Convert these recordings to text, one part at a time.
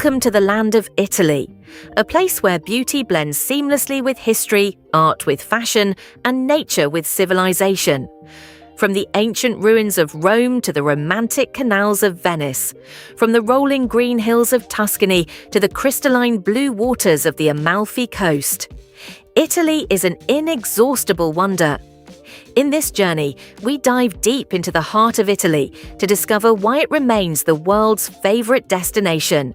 Welcome to the land of Italy, a place where beauty blends seamlessly with history, art with fashion, and nature with civilization. From the ancient ruins of Rome to the romantic canals of Venice, from the rolling green hills of Tuscany to the crystalline blue waters of the Amalfi Coast, Italy is an inexhaustible wonder. In this journey, we dive deep into the heart of Italy to discover why it remains the world's favorite destination.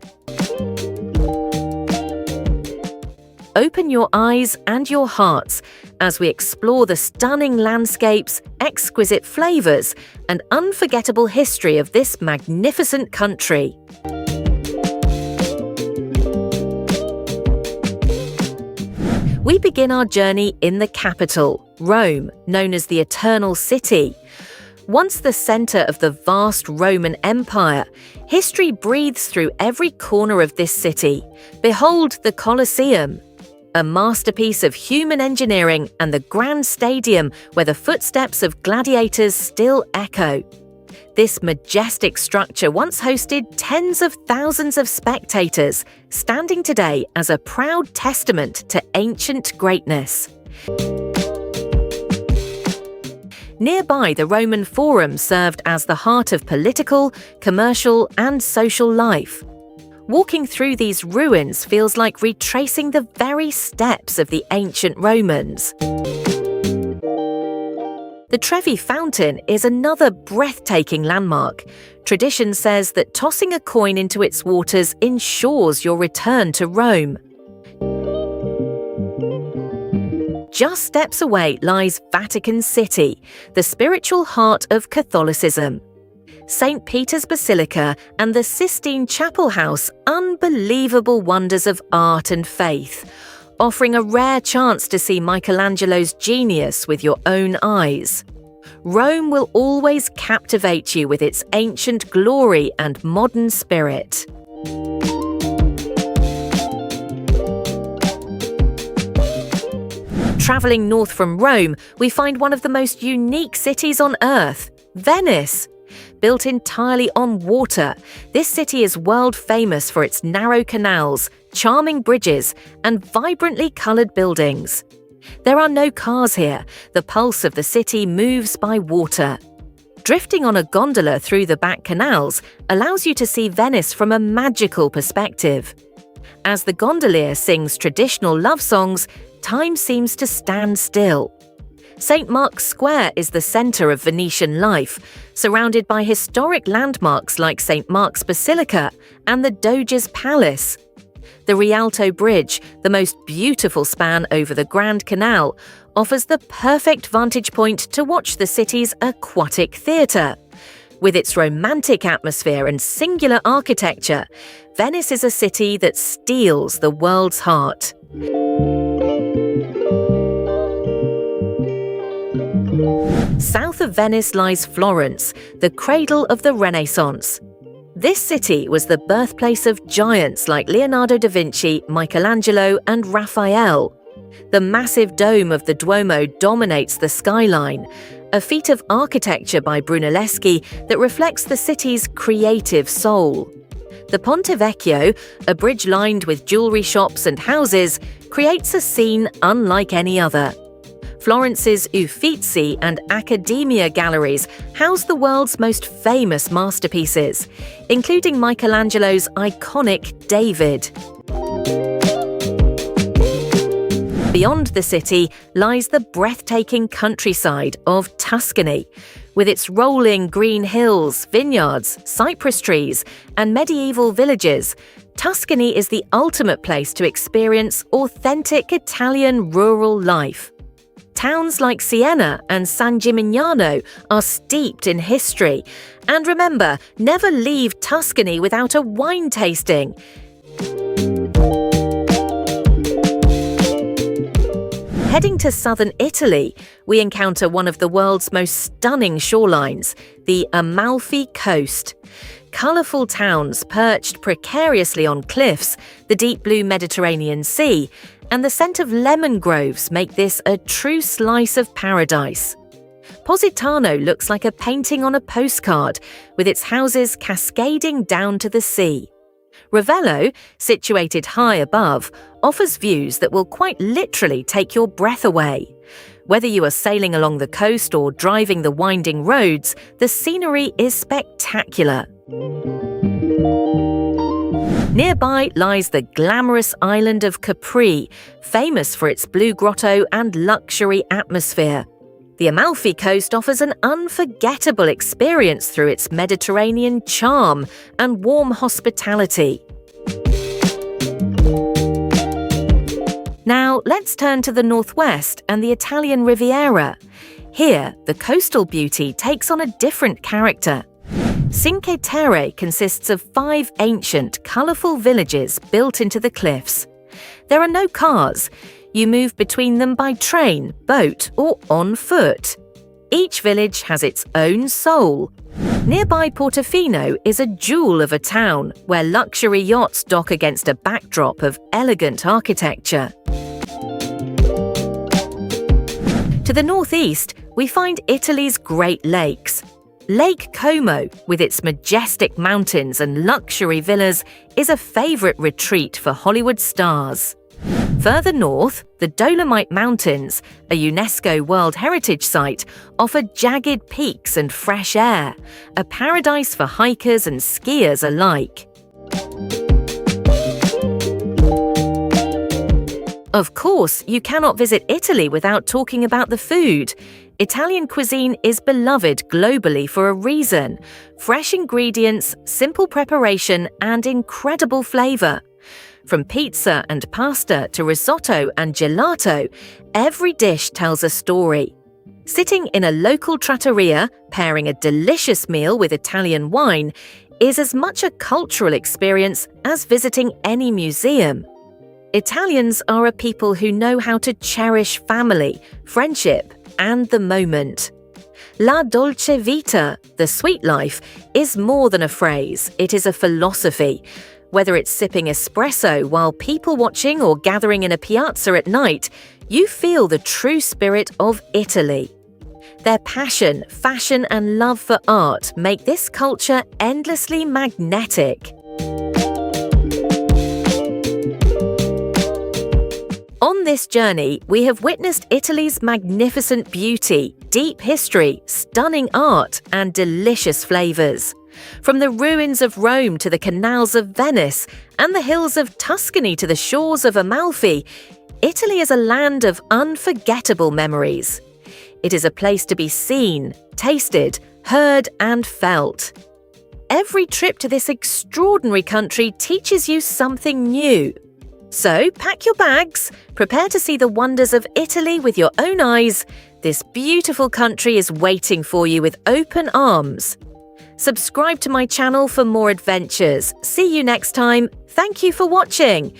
Open your eyes and your hearts as we explore the stunning landscapes, exquisite flavors, and unforgettable history of this magnificent country. We begin our journey in the capital, Rome, known as the Eternal City. Once the center of the vast Roman Empire, history breathes through every corner of this city. Behold the Colosseum, a masterpiece of human engineering, and the grand stadium where the footsteps of gladiators still echo. This majestic structure once hosted tens of thousands of spectators, standing today as a proud testament to ancient greatness. Nearby, the Roman Forum served as the heart of political, commercial, and social life. Walking through these ruins feels like retracing the very steps of the ancient Romans. The Trevi Fountain is another breathtaking landmark. Tradition says that tossing a coin into its waters ensures your return to Rome. Just steps away lies Vatican City, the spiritual heart of Catholicism. St. Peter's Basilica and the Sistine Chapel House, unbelievable wonders of art and faith, offering a rare chance to see Michelangelo's genius with your own eyes. Rome will always captivate you with its ancient glory and modern spirit. Traveling north from Rome, we find one of the most unique cities on earth, Venice. Built entirely on water, this city is world famous for its narrow canals, charming bridges, and vibrantly colored buildings. There are no cars here. The pulse of the city moves by water. Drifting on a gondola through the back canals allows you to see Venice from a magical perspective. As the gondolier sings traditional love songs, time seems to stand still. St. Mark's Square is the center of Venetian life, surrounded by historic landmarks like St. Mark's Basilica and the Doge's Palace. The Rialto Bridge, the most beautiful span over the Grand Canal, offers the perfect vantage point to watch the city's aquatic theatre. With its romantic atmosphere and singular architecture, Venice is a city that steals the world's heart. South of Venice lies Florence, the cradle of the Renaissance. This city was the birthplace of giants like Leonardo da Vinci, Michelangelo, and Raphael. The massive dome of the Duomo dominates the skyline, a feat of architecture by Brunelleschi that reflects the city's creative soul. The Ponte Vecchio, a bridge lined with jewelry shops and houses, creates a scene unlike any other. Florence's Uffizi and Accademia galleries house the world's most famous masterpieces, including Michelangelo's iconic David. Beyond the city lies the breathtaking countryside of Tuscany. With its rolling green hills, vineyards, cypress trees, and medieval villages, Tuscany is the ultimate place to experience authentic Italian rural life. Towns like Siena and San Gimignano are steeped in history. And remember, never leave Tuscany without a wine tasting. Heading to southern Italy, we encounter one of the world's most stunning shorelines, the Amalfi Coast. Colourful towns perched precariously on cliffs, the deep blue Mediterranean Sea, and the scent of lemon groves make this a true slice of paradise. Positano looks like a painting on a postcard, with its houses cascading down to the sea. Ravello, situated high above, offers views that will quite literally take your breath away. Whether you are sailing along the coast or driving the winding roads, the scenery is spectacular. Nearby lies the glamorous island of Capri, famous for its blue grotto and luxury atmosphere. The Amalfi Coast offers an unforgettable experience through its Mediterranean charm and warm hospitality. Now, let's turn to the northwest and the Italian Riviera. Here, the coastal beauty takes on a different character. Cinque Terre consists of 5 ancient, colourful villages built into the cliffs. There are no cars. You move between them by train, boat, or on foot. Each village has its own soul. Nearby Portofino is a jewel of a town where luxury yachts dock against a backdrop of elegant architecture. To the northeast, we find Italy's Great Lakes. Lake Como, with its majestic mountains and luxury villas, is a favourite retreat for Hollywood stars. Further north, the Dolomite Mountains, a UNESCO World Heritage Site, offer jagged peaks and fresh air, a paradise for hikers and skiers alike. Of course, you cannot visit Italy without talking about the food. Italian cuisine is beloved globally for a reason: fresh ingredients, simple preparation, and incredible flavour. From pizza and pasta to risotto and gelato, every dish tells a story. Sitting in a local trattoria, pairing a delicious meal with Italian wine, is as much a cultural experience as visiting any museum. Italians are a people who know how to cherish family, friendship, and the moment. La Dolce Vita, the sweet life, is more than a phrase, it is a philosophy. Whether it's sipping espresso while people watching or gathering in a piazza at night, you feel the true spirit of Italy. Their passion, fashion, and love for art make this culture endlessly magnetic. On this journey, we have witnessed Italy's magnificent beauty, deep history, stunning art, and delicious flavors. From the ruins of Rome to the canals of Venice and the hills of Tuscany to the shores of Amalfi, Italy is a land of unforgettable memories. It is a place to be seen, tasted, heard, and felt. Every trip to this extraordinary country teaches you something new. So pack your bags, prepare to see the wonders of Italy with your own eyes. This beautiful country is waiting for you with open arms. Subscribe to my channel for more adventures. See you next time. Thank you for watching.